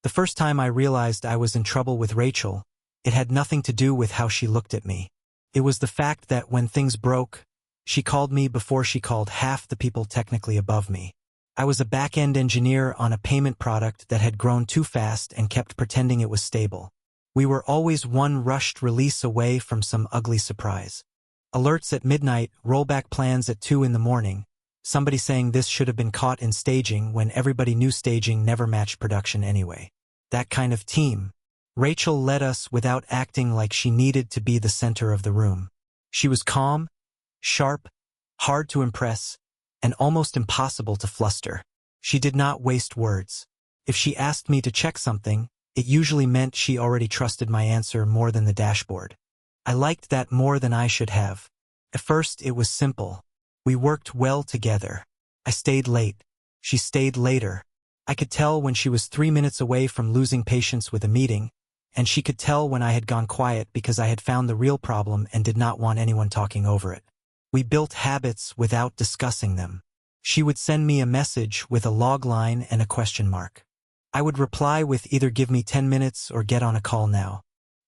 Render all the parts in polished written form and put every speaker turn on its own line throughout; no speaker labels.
The first time I realized I was in trouble with Rachel, it had nothing to do with how she looked at me. It was the fact that when things broke, she called me before she called half the people technically above me. I was a back-end engineer on a payment product that had grown too fast and kept pretending it was stable. We were always one rushed release away from some ugly surprise. Alerts at midnight, rollback plans at 2 in the morning, somebody saying this should have been caught in staging when everybody knew staging never matched production anyway. That kind of team. Rachel led us without acting like she needed to be the center of the room. She was calm, sharp, hard to impress, and almost impossible to fluster. She did not waste words. If she asked me to check something, it usually meant she already trusted my answer more than the dashboard. I liked that more than I should have. At first, it was simple. We worked well together. I stayed late. She stayed later. I could tell when she was 3 minutes away from losing patience with a meeting, and she could tell when I had gone quiet because I had found the real problem and did not want anyone talking over it. We built habits without discussing them. She would send me a message with a log line and a question mark. I would reply with either give me 10 minutes or get on a call now.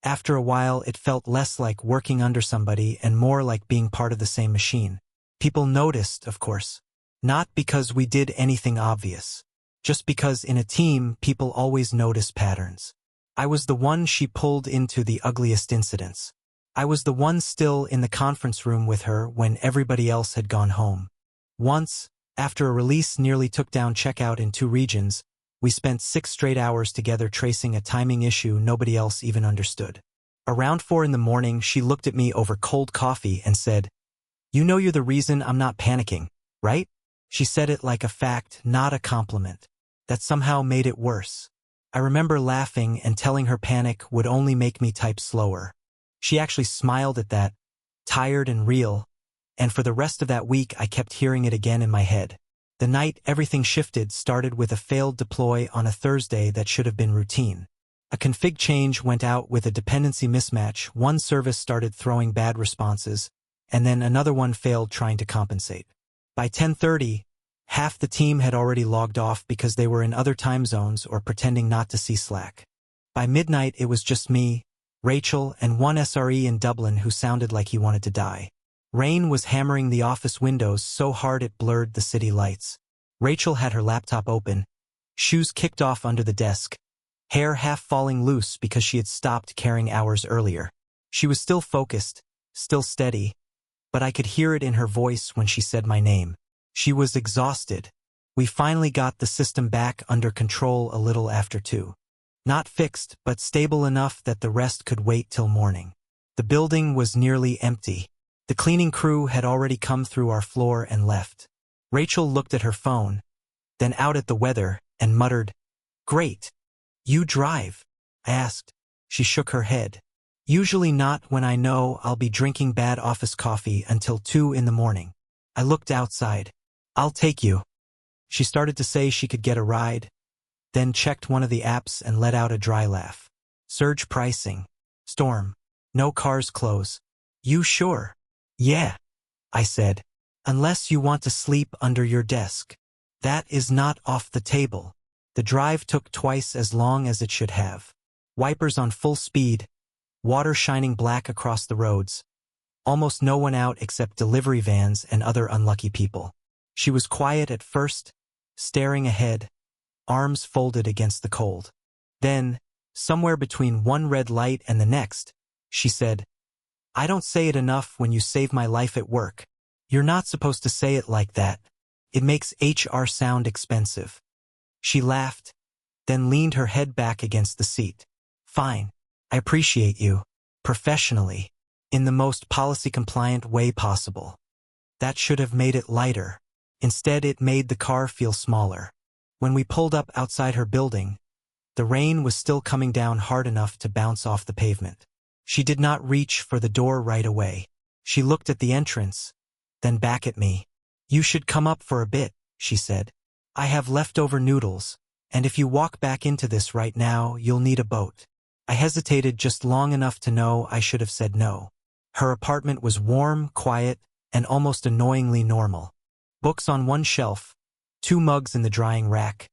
After a while, it felt less like working under somebody and more like being part of the same machine. People noticed, of course. Not because we did anything obvious. Just because in a team, people always notice patterns. I was the one she pulled into the ugliest incidents. I was the one still in the conference room with her when everybody else had gone home. Once, after a release nearly took down checkout in 2 regions, we spent 6 straight hours together tracing a timing issue nobody else even understood. Around 4 in the morning, she looked at me over cold coffee and said, "You know you're the reason I'm not panicking, right?" She said it like a fact, not a compliment. That somehow made it worse. I remember laughing and telling her panic would only make me type slower. She actually smiled at that, tired and real, and for the rest of that week I kept hearing it again in my head. The night everything shifted started with a failed deploy on a Thursday that should have been routine. A config change went out with a dependency mismatch, one service started throwing bad responses, and then another one failed trying to compensate. By 10:30, half the team had already logged off because they were in other time zones or pretending not to see Slack. By midnight it was just me, Rachel, and one SRE in Dublin who sounded like he wanted to die. Rain was hammering the office windows so hard it blurred the city lights. Rachel had her laptop open, shoes kicked off under the desk, hair half falling loose because she had stopped caring hours earlier. She was still focused, still steady, but I could hear it in her voice when she said my name. She was exhausted. We finally got the system back under control a little after 2. Not fixed, but stable enough that the rest could wait till morning. The building was nearly empty. The cleaning crew had already come through our floor and left. Rachel looked at her phone, then out at the weather, and muttered, "Great. You drive?" I asked. She shook her head. "Usually not when I know I'll be drinking bad office coffee until 2 in the morning." I looked outside. "I'll take you." She started to say she could get a ride, then checked one of the apps and let out a dry laugh. Surge pricing. Storm. No cars close. "You sure?" "Yeah," I said. "Unless you want to sleep under your desk. That is not off the table." The drive took twice as long as it should have. Wipers on full speed, water shining black across the roads. Almost no one out except delivery vans and other unlucky people. She was quiet at first, staring ahead, arms folded against the cold. Then, somewhere between one red light and the next, she said, "I don't say it enough when you save my life at work. You're not supposed to say it like that. It makes HR sound expensive." She laughed, then leaned her head back against the seat. "Fine. I appreciate you. Professionally. In the most policy-compliant way possible." That should have made it lighter. Instead, it made the car feel smaller. When we pulled up outside her building, the rain was still coming down hard enough to bounce off the pavement. She did not reach for the door right away. She looked at the entrance, then back at me. "You should come up for a bit," she said. "I have leftover noodles, and if you walk back into this right now, you'll need a boat." I hesitated just long enough to know I should have said no. Her apartment was warm, quiet, and almost annoyingly normal. Books on one shelf, 2 mugs in the drying rack,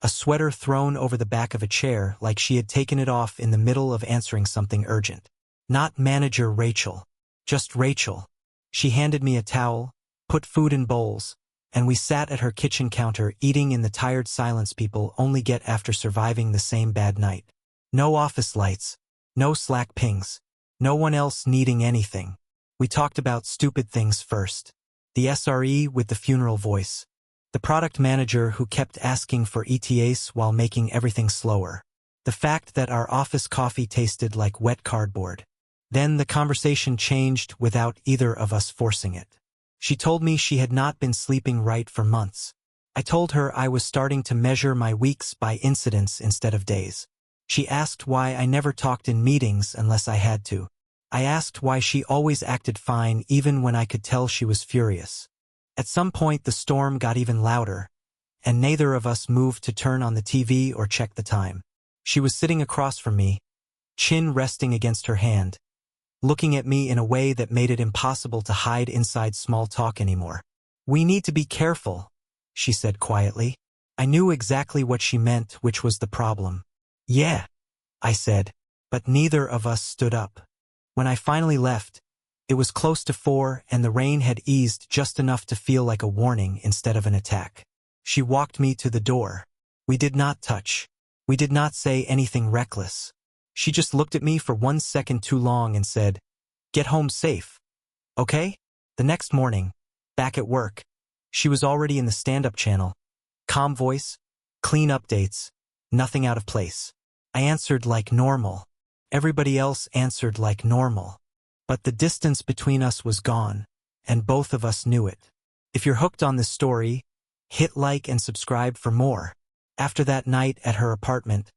a sweater thrown over the back of a chair like she had taken it off in the middle of answering something urgent. Not manager Rachel. Just Rachel. She handed me a towel, put food in bowls, and we sat at her kitchen counter eating in the tired silence people only get after surviving the same bad night. No office lights. No Slack pings. No one else needing anything. We talked about stupid things first. The SRE with the funeral voice. The product manager who kept asking for ETAs while making everything slower. The fact that our office coffee tasted like wet cardboard. Then the conversation changed without either of us forcing it. She told me she had not been sleeping right for months. I told her I was starting to measure my weeks by incidents instead of days. She asked why I never talked in meetings unless I had to. I asked why she always acted fine even when I could tell she was furious. At some point the storm got even louder, and neither of us moved to turn on the TV or check the time. She was sitting across from me, chin resting against her hand, looking at me in a way that made it impossible to hide inside small talk anymore. "We need to be careful," she said quietly. I knew exactly what she meant, which was the problem. "Yeah," I said, but neither of us stood up. When I finally left, it was close to 4 and the rain had eased just enough to feel like a warning instead of an attack. She walked me to the door. We did not touch. We did not say anything reckless. She just looked at me for 1 second too long and said, "Get home safe. Okay?" The next morning, back at work, she was already in the stand-up channel. Calm voice, clean updates, nothing out of place. I answered like normal. Everybody else answered like normal. But the distance between us was gone, and both of us knew it. If you're hooked on this story, hit like and subscribe for more. After that night at her apartment,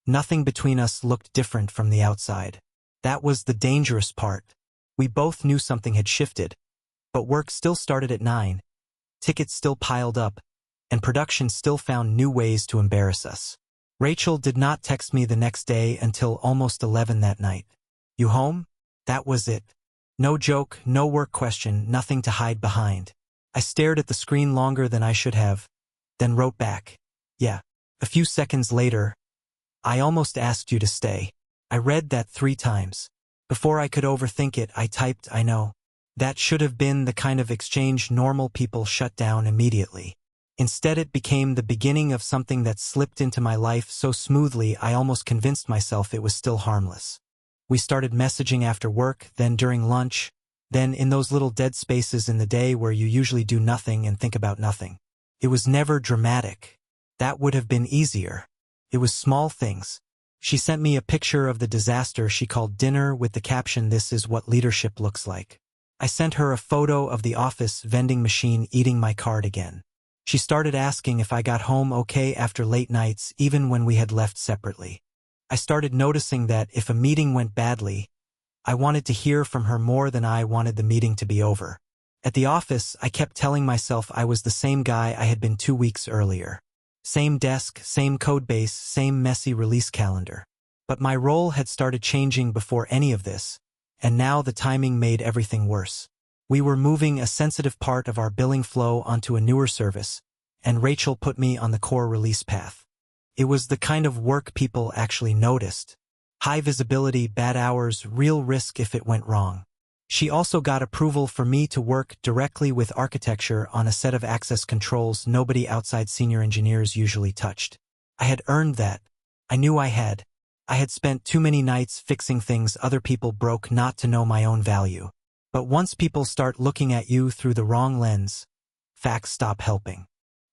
nothing between us looked different from the outside. That was the dangerous part. We both knew something had shifted, but work still started at 9, tickets still piled up, and production still found new ways to embarrass us. Rachel did not text me the next day until almost 11 that night. "You home?" That was it. No joke, no work question, nothing to hide behind. I stared at the screen longer than I should have, then wrote back, "Yeah." A few seconds later, "I almost asked you to stay." I read that 3 times. Before I could overthink it, I typed, "I know." That should have been the kind of exchange normal people shut down immediately. Instead, it became the beginning of something that slipped into my life so smoothly I almost convinced myself it was still harmless. We started messaging after work, then during lunch, then in those little dead spaces in the day where you usually do nothing and think about nothing. It was never dramatic. That would have been easier. It was small things. She sent me a picture of the disaster she called dinner with the caption, "This is what leadership looks like." I sent her a photo of the office vending machine eating my card again. She started asking if I got home okay after late nights, even when we had left separately. I started noticing that if a meeting went badly, I wanted to hear from her more than I wanted the meeting to be over. At the office, I kept telling myself I was the same guy I had been 2 weeks earlier. Same desk, same codebase, same messy release calendar. But my role had started changing before any of this, and now the timing made everything worse. We were moving a sensitive part of our billing flow onto a newer service, and Rachel put me on the core release path. It was the kind of work people actually noticed. High visibility, bad hours, real risk if it went wrong. She also got approval for me to work directly with architecture on a set of access controls nobody outside senior engineers usually touched. I had earned that. I knew I had. I had spent too many nights fixing things other people broke not to know my own value. But once people start looking at you through the wrong lens, facts stop helping.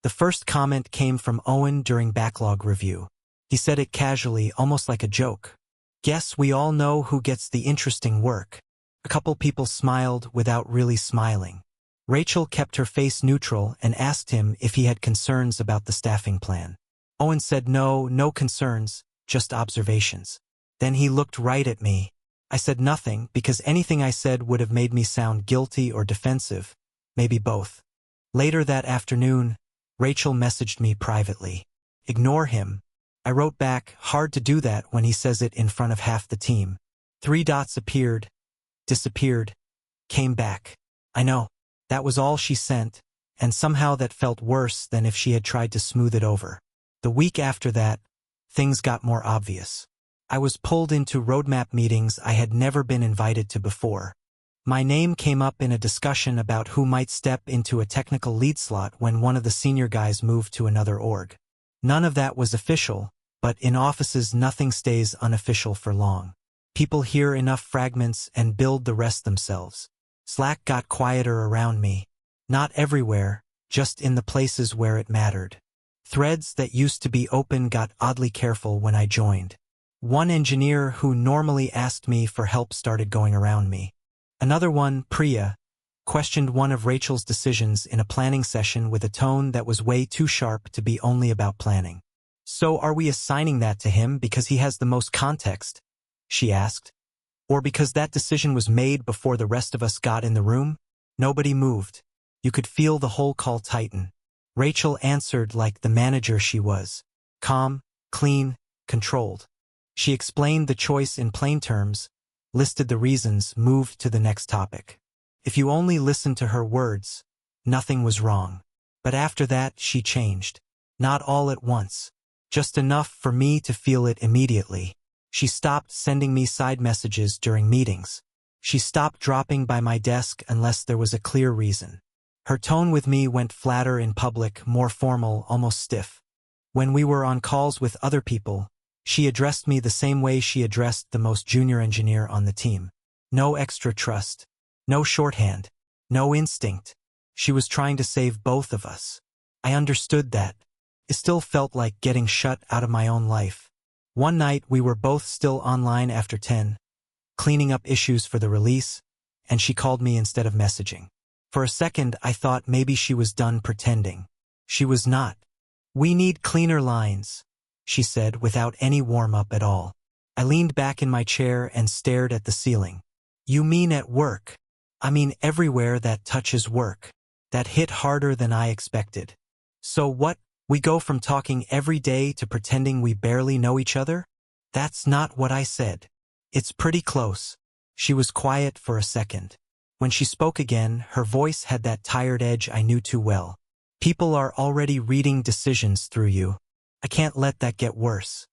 The first comment came from Owen during backlog review. He said it casually, almost like a joke. "Guess we all know who gets the interesting work." A couple people smiled without really smiling. Rachel kept her face neutral and asked him if he had concerns about the staffing plan. Owen said no concerns, just observations. Then he looked right at me. I said nothing because anything I said would have made me sound guilty or defensive, maybe both. Later that afternoon, Rachel messaged me privately. "Ignore him." I wrote back, "Hard to do that when he says it in front of half the team." 3 dots appeared, disappeared, came back. I know. That was all she sent, and somehow that felt worse than if she had tried to smooth it over. The week after that, things got more obvious. I was pulled into roadmap meetings I had never been invited to before. My name came up in a discussion about who might step into a technical lead slot when one of the senior guys moved to another org. None of that was official, but in offices nothing stays unofficial for long. People hear enough fragments and build the rest themselves. Slack got quieter around me. Not everywhere, just in the places where it mattered. Threads that used to be open got oddly careful when I joined. One engineer who normally asked me for help started going around me. Another one, Priya, questioned one of Rachel's decisions in a planning session with a tone that was way too sharp to be only about planning. "So are we assigning that to him because he has the most context?" she asked. "Or because that decision was made before the rest of us got in the room?" Nobody moved. You could feel the whole call tighten. Rachel answered like the manager she was. Calm, clean, controlled. She explained the choice in plain terms, listed the reasons, moved to the next topic. If you only listened to her words, nothing was wrong. But after that, she changed. Not all at once. Just enough for me to feel it immediately. She stopped sending me side messages during meetings. She stopped dropping by my desk unless there was a clear reason. Her tone with me went flatter in public, more formal, almost stiff. When we were on calls with other people, she addressed me the same way she addressed the most junior engineer on the team. No extra trust. No shorthand. No instinct. She was trying to save both of us. I understood that. It still felt like getting shut out of my own life. One night we were both still online after 10, cleaning up issues for the release, and she called me instead of messaging. For a second I thought maybe she was done pretending. She was not. "We need cleaner lines," she said without any warm-up at all. I leaned back in my chair and stared at the ceiling. "You mean at work?" "I mean everywhere that touches work." That hit harder than I expected. "So what? We go from talking every day to pretending we barely know each other?" "That's not what I said." "It's pretty close." She was quiet for a second. When she spoke again, her voice had that tired edge I knew too well. "People are already reading decisions through you. I can't let that get worse."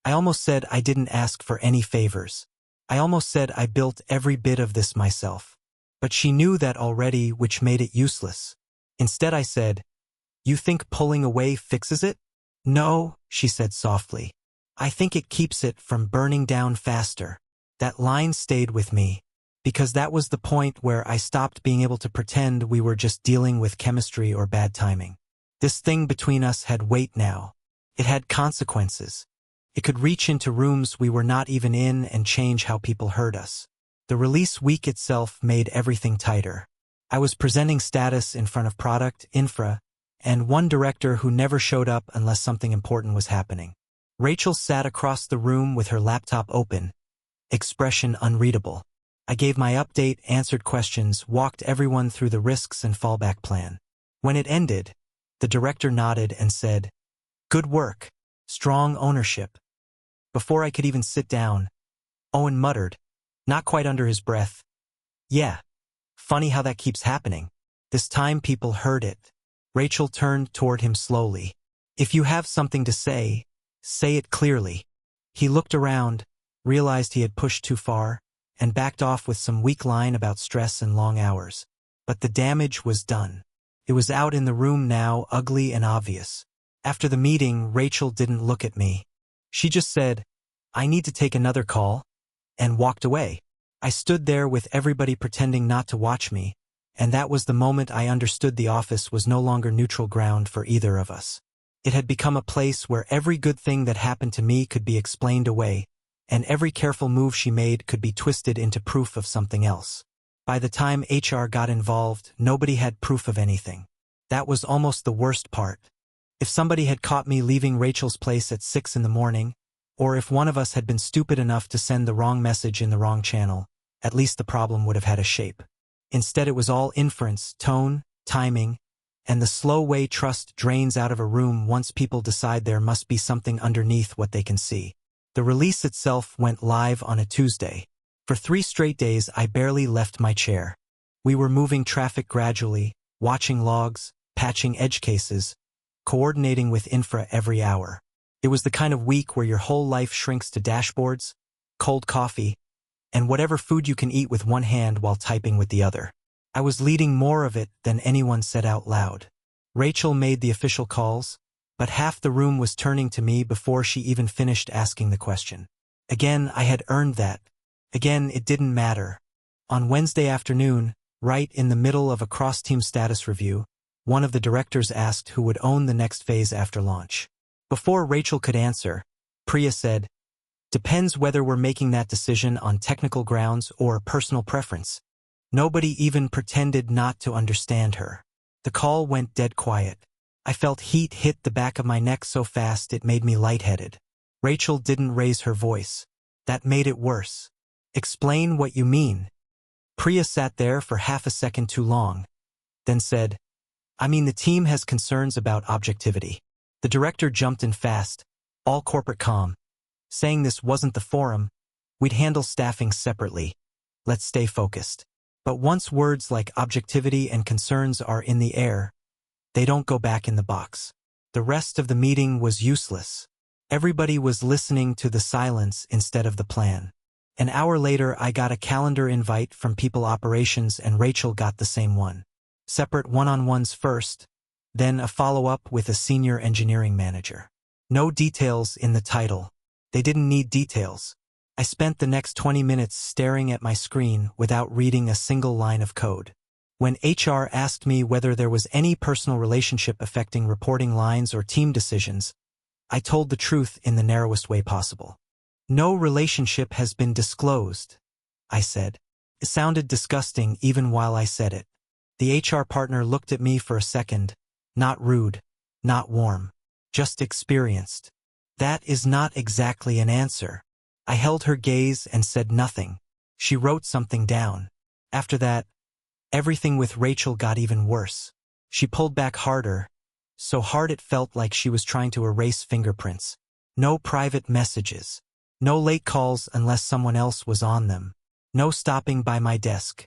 I almost said I didn't ask for any favors. I almost said I built every bit of this myself. But she knew that already, which made it useless. Instead I said, "You think pulling away fixes it?" "No," she said softly. "I think it keeps it from burning down faster." That line stayed with me, because that was the point where I stopped being able to pretend we were just dealing with chemistry or bad timing. This thing between us had weight now. It had consequences. It could reach into rooms we were not even in and change how people heard us. The release week itself made everything tighter. I was presenting status in front of product, infra, and one director who never showed up unless something important was happening. Rachel sat across the room with her laptop open, expression unreadable. I gave my update, answered questions, walked everyone through the risks and fallback plan. When it ended, the director nodded and said, "Good work. Strong ownership." Before I could even sit down, Owen muttered, not quite under his breath, "Yeah. Funny how that keeps happening." This time people heard it. Rachel turned toward him slowly. "If you have something to say it clearly." He looked around, realized he had pushed too far, and backed off with some weak line about stress and long hours. But the damage was done. It was out in the room now, ugly and obvious. After the meeting, Rachel didn't look at me. She just said, "I need to take another call," and walked away. I stood there with everybody pretending not to watch me, and that was the moment I understood the office was no longer neutral ground for either of us. It had become a place where every good thing that happened to me could be explained away, and every careful move she made could be twisted into proof of something else. By the time HR got involved, nobody had proof of anything. That was almost the worst part. If somebody had caught me leaving Rachel's place at 6 in the morning, or if one of us had been stupid enough to send the wrong message in the wrong channel, at least the problem would have had a shape. Instead it was all inference, tone, timing, and the slow way trust drains out of a room once people decide there must be something underneath what they can see. The release itself went live on a Tuesday. For 3 straight days I barely left my chair. We were moving traffic gradually, watching logs, patching edge cases, coordinating with infra every hour. It was the kind of week where your whole life shrinks to dashboards, cold coffee, and whatever food you can eat with one hand while typing with the other. I was leading more of it than anyone said out loud. Rachel made the official calls, but half the room was turning to me before she even finished asking the question. Again, I had earned that. Again, it didn't matter. On Wednesday afternoon, right in the middle of a cross-team status review, one of the directors asked who would own the next phase after launch. Before Rachel could answer, Priya said, "Depends whether we're making that decision on technical grounds or personal preference." Nobody even pretended not to understand her. The call went dead quiet. I felt heat hit the back of my neck so fast it made me lightheaded. Rachel didn't raise her voice. That made it worse. "Explain what you mean." Priya sat there for half a second too long, then said, "I mean, the team has concerns about objectivity." The director jumped in fast, all corporate calm, saying this wasn't the forum. We'd handle staffing separately. Let's stay focused. But once words like objectivity and concerns are in the air, they don't go back in the box. The rest of the meeting was useless. Everybody was listening to the silence instead of the plan. An hour later, I got a calendar invite from People Operations and Rachel got the same one. Separate one-on-ones first, then a follow-up with a senior engineering manager. No details in the title. They didn't need details. I spent the next 20 minutes staring at my screen without reading a single line of code. When HR asked me whether there was any personal relationship affecting reporting lines or team decisions, I told the truth in the narrowest way possible. "No relationship has been disclosed," I said. It sounded disgusting even while I said it. The HR partner looked at me for a second, not rude, not warm, just experienced. "That is not exactly an answer." I held her gaze and said nothing. She wrote something down. After that, everything with Rachel got even worse. She pulled back harder, so hard it felt like she was trying to erase fingerprints. No private messages. No late calls unless someone else was on them. No stopping by my desk.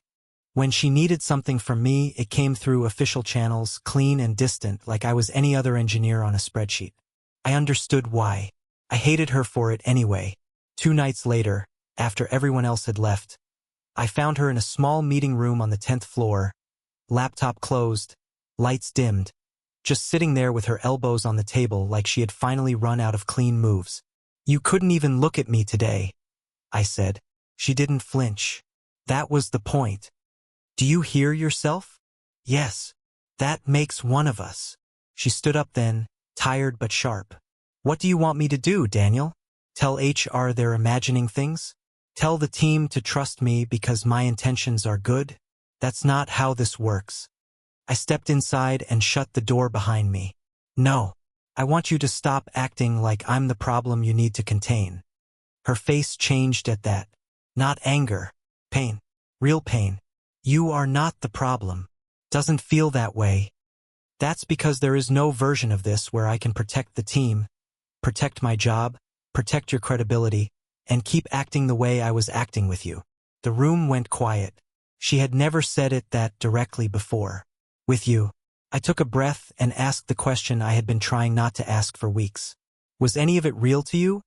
When she needed something from me, it came through official channels, clean and distant, like I was any other engineer on a spreadsheet. I understood why. I hated her for it anyway. 2 nights later, after everyone else had left, I found her in a small meeting room on the 10th floor, laptop closed, lights dimmed, just sitting there with her elbows on the table like she had finally run out of clean moves. "You couldn't even look at me today," I said. She didn't flinch. That was the point. "Do you hear yourself?" "Yes. That makes one of us." She stood up then, tired but sharp. "What do you want me to do, Daniel? Tell HR they're imagining things? Tell the team to trust me because my intentions are good? That's not how this works." I stepped inside and shut the door behind me. "No. I want you to stop acting like I'm the problem you need to contain." Her face changed at that. Not anger. Pain. Real pain. "You are not the problem. Doesn't feel that way. That's because there is no version of this where I can protect the team, protect my job, protect your credibility, and keep acting the way I was acting with you." The room went quiet. She had never said it that directly before. "With you." I took a breath and asked the question I had been trying not to ask for weeks. "Was any of it real to you?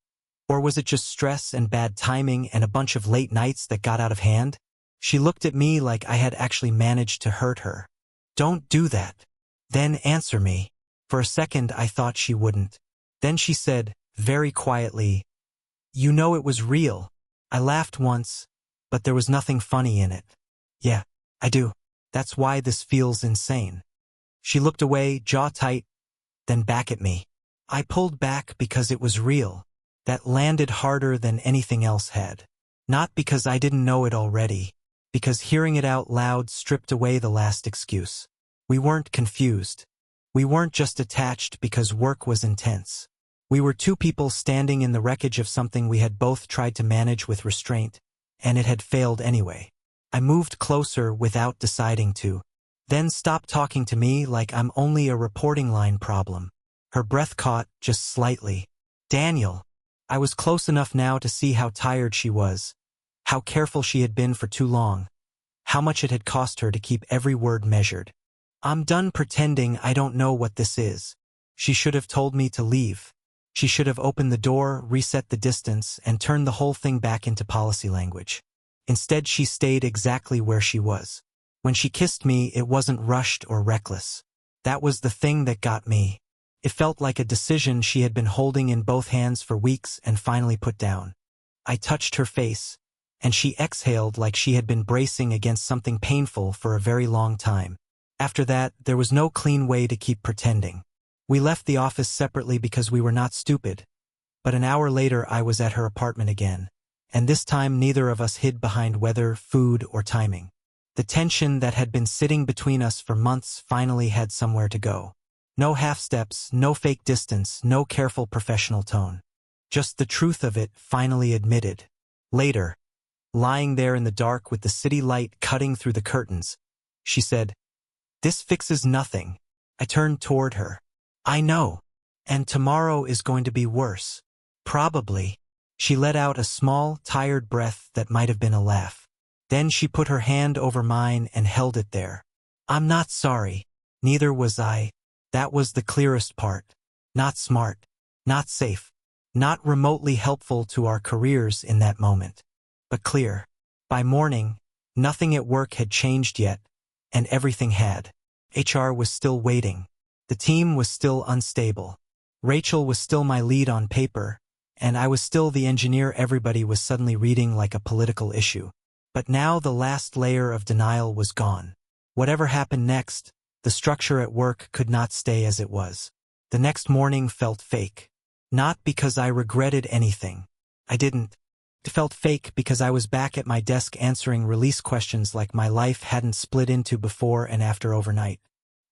Or was it just stress and bad timing and a bunch of late nights that got out of hand?" She looked at me like I had actually managed to hurt her. "Don't do that. Then answer me." For a second I thought she wouldn't. Then she said, very quietly, "You know it was real." I laughed once, but there was nothing funny in it. "Yeah, I do. That's why this feels insane." She looked away, jaw tight, then back at me. I pulled back because it was real. That landed harder than anything else had. Not because I didn't know it already, because hearing it out loud stripped away the last excuse. We weren't confused. We weren't just attached because work was intense. We were 2 people standing in the wreckage of something we had both tried to manage with restraint, and it had failed anyway. I moved closer without deciding to. "Then stop talking to me like I'm only a reporting line problem." Her breath caught, just slightly. "Daniel." I was close enough now to see how tired she was, how careful she had been for too long, how much it had cost her to keep every word measured. "I'm done pretending I don't know what this is. She should have told me to leave. She should have opened the door, reset the distance, and turned the whole thing back into policy language. Instead, she stayed exactly where she was. When she kissed me, it wasn't rushed or reckless. That was the thing that got me. It felt like a decision she had been holding in both hands for weeks and finally put down. I touched her face, and she exhaled like she had been bracing against something painful for a very long time. After that, there was no clean way to keep pretending. We left the office separately because we were not stupid. But an hour later, I was at her apartment again. And this time, neither of us hid behind weather, food, or timing. The tension that had been sitting between us for months finally had somewhere to go. No half-steps, no fake distance, no careful professional tone. Just the truth of it, finally admitted. Later, lying there in the dark with the city light cutting through the curtains, she said, "This fixes nothing." I turned toward her. "I know. And tomorrow is going to be worse. Probably." She let out a small, tired breath that might have been a laugh. Then she put her hand over mine and held it there. "I'm not sorry. Neither was I. That was the clearest part. Not smart. Not safe. Not remotely helpful to our careers in that moment. But clear. By morning, nothing at work had changed yet, and everything had. HR was still waiting. The team was still unstable. Rachel was still my lead on paper, and I was still the engineer everybody was suddenly reading like a political issue. But now the last layer of denial was gone. Whatever happened next, the structure at work could not stay as it was. The next morning felt fake. Not because I regretted anything. I didn't. It felt fake because I was back at my desk answering release questions like my life hadn't split into before and after overnight.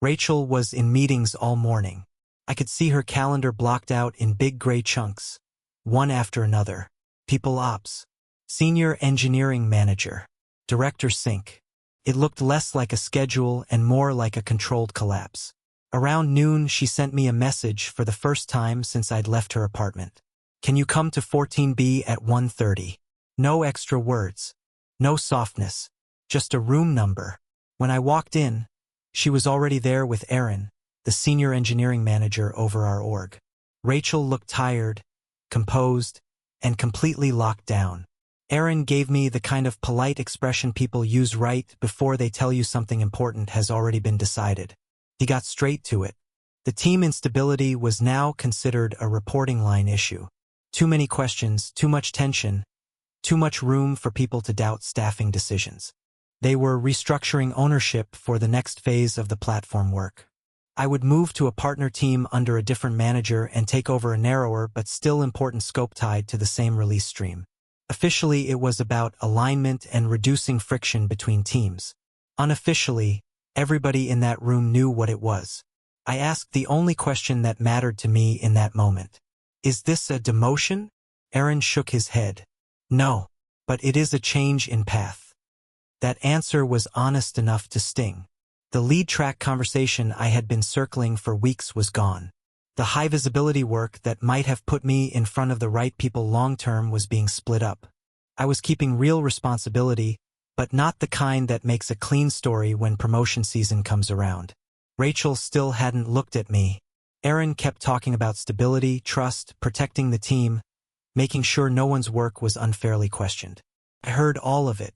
Rachel was in meetings all morning. I could see her calendar blocked out in big gray chunks, one after another. People ops, senior engineering manager, director sync. It looked less like a schedule and more like a controlled collapse. Around noon, she sent me a message for the first time since I'd left her apartment. "Can you come to 14B at 1:30? No extra words. No softness. Just a room number." When I walked in, she was already there with Aaron, the senior engineering manager over our org. Rachel looked tired, composed, and completely locked down. Aaron gave me the kind of polite expression people use right before they tell you something important has already been decided. He got straight to it. The team instability was now considered a reporting line issue. Too many questions, too much tension, too much room for people to doubt staffing decisions. They were restructuring ownership for the next phase of the platform work. I would move to a partner team under a different manager and take over a narrower but still important scope tied to the same release stream. Officially, it was about alignment and reducing friction between teams. Unofficially, everybody in that room knew what it was. I asked the only question that mattered to me in that moment. "Is this a demotion?" Aaron shook his head. "No, but it is a change in path." That answer was honest enough to sting. The lead track conversation I had been circling for weeks was gone. The high visibility work that might have put me in front of the right people long-term was being split up. I was keeping real responsibility, but not the kind that makes a clean story when promotion season comes around. Rachel still hadn't looked at me. Aaron kept talking about stability, trust, protecting the team, making sure no one's work was unfairly questioned. I heard all of it.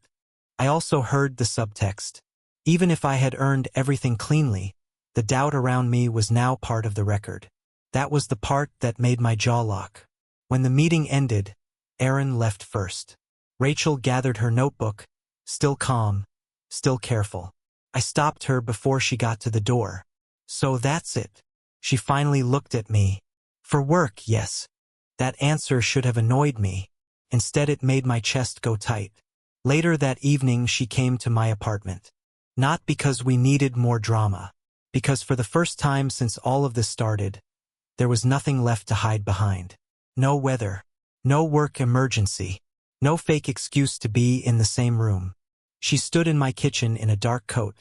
I also heard the subtext. Even if I had earned everything cleanly, the doubt around me was now part of the record. That was the part that made my jaw lock. When the meeting ended, Aaron left first. Rachel gathered her notebook, still calm, still careful. I stopped her before she got to the door. "So that's it." She finally looked at me. "For work, yes." That answer should have annoyed me. Instead, it made my chest go tight. Later that evening, she came to my apartment. Not because we needed more drama. Because for the first time since all of this started, there was nothing left to hide behind. No weather. No work emergency. No fake excuse to be in the same room. She stood in my kitchen in a dark coat,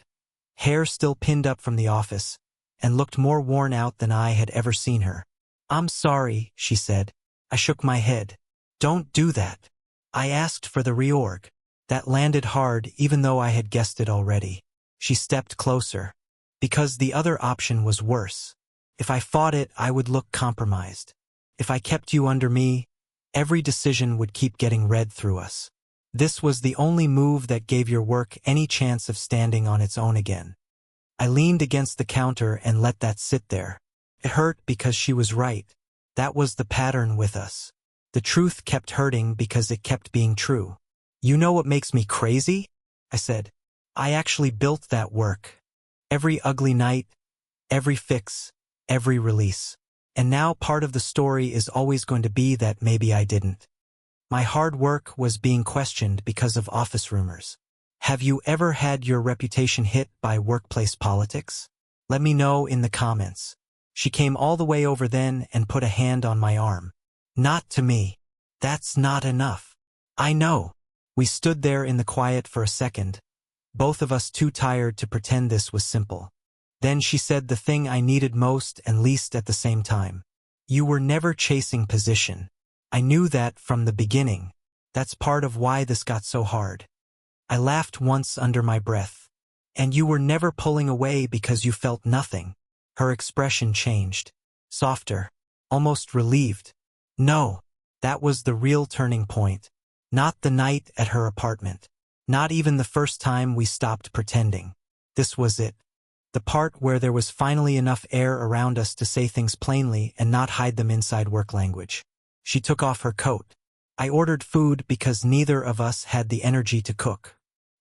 hair still pinned up from the office, and looked more worn out than I had ever seen her. "I'm sorry," she said. I shook my head. "Don't do that. I asked for the reorg." That landed hard even though I had guessed it already. She stepped closer. "Because the other option was worse." If I fought it, I would look compromised. If I kept you under me, every decision would keep getting read through us. This was the only move that gave your work any chance of standing on its own again. I leaned against the counter and let that sit there. It hurt because she was right. That was the pattern with us. The truth kept hurting because it kept being true. You know what makes me crazy? I said. I actually built that work. Every ugly night, every fix, every release. And now part of the story is always going to be that maybe I didn't. My hard work was being questioned because of office rumors. Have you ever had your reputation hit by workplace politics? Let me know in the comments. She came all the way over then and put a hand on my arm. Not to me. That's not enough. I know. We stood there in the quiet for a second, both of us too tired to pretend this was simple. Then she said the thing I needed most and least at the same time. You were never chasing position. I knew that from the beginning. That's part of why this got so hard. I laughed once under my breath. And you were never pulling away because you felt nothing. Her expression changed. Softer. Almost relieved. No. That was the real turning point. Not the night at her apartment. Not even the first time we stopped pretending. This was it. The part where there was finally enough air around us to say things plainly and not hide them inside work language. She took off her coat. I ordered food because neither of us had the energy to cook.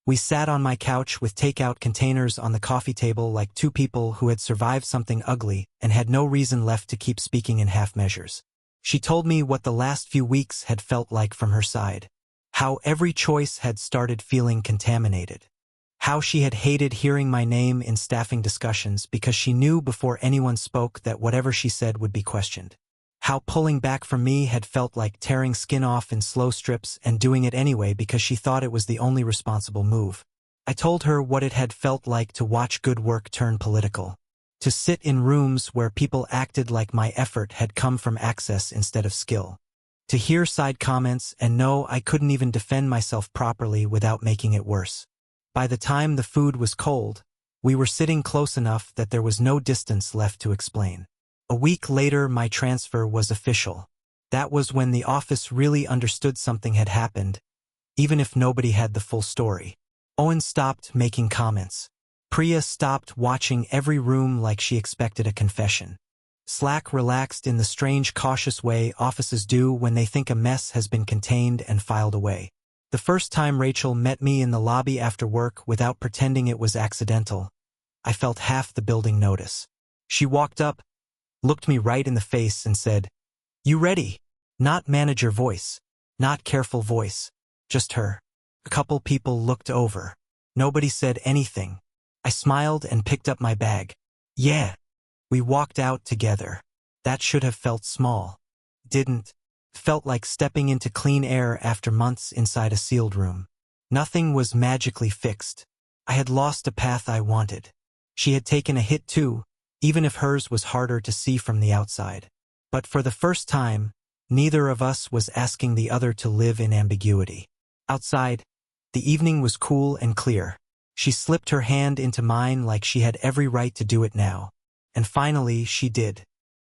We sat on my couch with takeout containers on the coffee table like two people who had survived something ugly and had no reason left to keep speaking in half measures. She told me what the last few weeks had felt like from her side. How every choice had started feeling contaminated. How she had hated hearing my name in staffing discussions because she knew before anyone spoke that whatever she said would be questioned. How pulling back from me had felt like tearing skin off in slow strips and doing it anyway because she thought it was the only responsible move. I told her what it had felt like to watch good work turn political. To sit in rooms where people acted like my effort had come from access instead of skill. To hear side comments and know I couldn't even defend myself properly without making it worse. By the time the food was cold, we were sitting close enough that there was no distance left to explain. A week later, my transfer was official. That was when the office really understood something had happened, even if nobody had the full story. Owen stopped making comments. Priya stopped watching every room like she expected a confession. Slack relaxed in the strange, cautious way offices do when they think a mess has been contained and filed away. The first time Rachel met me in the lobby after work without pretending it was accidental, I felt half the building notice. She walked up, looked me right in the face and said, "You ready?" Not manager voice, not careful voice, just her. A couple people looked over. Nobody said anything. I smiled and picked up my bag. Yeah. We walked out together. That should have felt small. Didn't. Felt like stepping into clean air after months inside a sealed room. Nothing was magically fixed. I had lost a path I wanted. She had taken a hit too, even if hers was harder to see from the outside. But for the first time, neither of us was asking the other to live in ambiguity. Outside, the evening was cool and clear. She slipped her hand into mine like she had every right to do it now. And finally, she did.